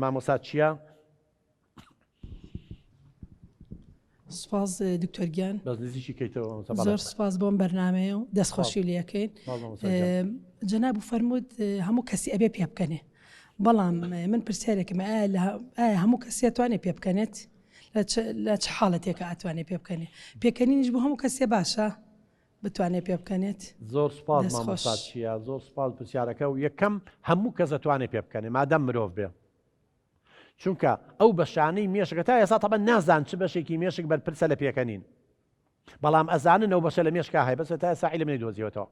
مامۆستا چییە؟ سپاس دکتۆر گیان بەس نزیکی کەیتەوە زۆر سپاس بۆم بەرنامەیە و دەستخۆشی لەکەین. جەناب فەرموود هەموو کەسی ئەبێ پێ بکەنێ، بەڵام من پرسیارێکم ئایا هەموو کەسی ئەتوانێت پێ بکەنێت لە چ حاڵەتێکە ئەتوانێت پێ بکەنێ؟ پێکەنینیش بۆ هەموو کەسێ باشە بتوانێت پێ بکەنێت. زۆر سپاس مامۆستا چییە، زۆر سپاس پرسیارەکە و یەکەم هەموو کەس دەتوانێت پێ بکەنێ مادەم مرۆڤ بێ، چونکە ئەو بەشانەی مێشکە تا ئێستا تەبەن نازان چ بەشێکی مێشک بەرپرسە لە پێکەنین، بەڵام ئەزانن ئەو بەشە لە مێشکا هەیە، بەس تا ئێستا عیلم نەیدۆزیەوەتەوە.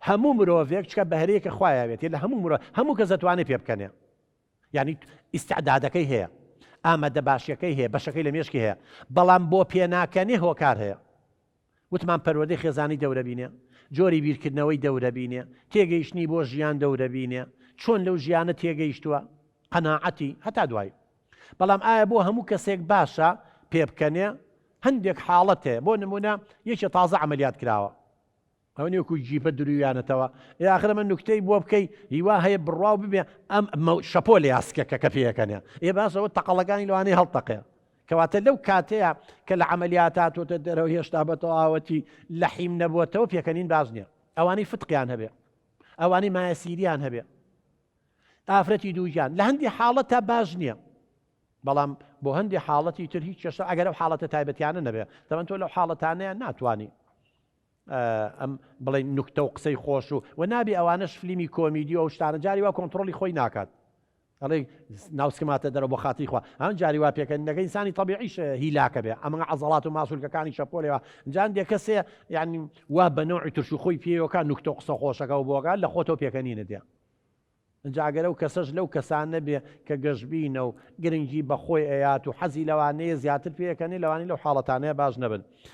هەموو مرۆڤێک چکە بەهرەیەکە خوایەوێت لە هەموو کەس دەتوانێت پێ بکەنێ، یعنی ئیستعدادەکەی هەیە، ئامادە باشیەکەی هەیە، بەشەکەی لە مێشکی هەیە، بەڵام بۆ پێناکەنێ هۆکار هەیە. وتمان پەروەردەی خێزانی دەورە بینێ، جۆری بیرکردنەوەی دەورە بینێ، تێگەیشتنی بۆ ژیان دەورە بینێ، چۆن لەو ژیانە تێگەیشتووە، قەناعەتی هەتا دوای. بەڵام ئایا بۆ هەموو کەسێک باشە پێ بکەنێ؟ هەندێک حاڵەت هەیە، بۆ نمونە یەکێ تازە عملیات کراوە، ئەو نیوەکو جیپە درویانەتەوە، ئاخر من نوکتەی بۆ بکەی هیوا هەیە بڕواو ببێ ئەم شەپۆ لە یاسکەکە کە پێەکەنێ، باشەوە تەقەڵەکانی لەوانەیە هەڵتەقێ، کەواتە لەو کاتەیە کە لە عملیاتاتۆتە دەرەوە هێشتا بە تەواوەتی لەحیم نەبووەتەوە پێکەنین باش نییە. ئەوانەی فتقیان هەبێ، ئەوانەی مایەسیریان هەبێ، ئافرەتی دووژیان لە هەندی حاڵەتە باش نییە، بەڵام بۆ هەندی حاڵەتی تر هیچ کێشە ئەگەر ئەو حاڵەتە تایبەتیانە نەبێ، دەبەن تۆ لەو حاڵەتانەیە ناتوانی ئەم بڵێ نوکتە و قسەی خۆش و نابی ئەوانەش فلیمی کۆمیدی و ئەو شتانە جاری وا کۆنتترۆلی خۆی ناکات، ئەڵێ ناوسکماتە دەرە بۆ خاتی خوا، ئەم جاری وا پێکەنینەکە ئینسانی تەبیعیش هیلاکە بێ، ئەمە عەزەڵات و ماسوولکەکانی شەپۆلەوە جان دێ کەسێ یعنی وا بە نەوعی ترش و خۆی پێوەکە نوکتە و قسە خۆشەکە و بۆگان لە خۆتەوە پێکەنینە دێ. جاگەرە و کەسەش لەو کەسان نەبێ کە گەشببینە و گرنگی بەخۆی ئەیات و حەزی لەوانەیە زیاتر پێەکەنی لەوانی لەو حاڵەتانەیە باش نەبن.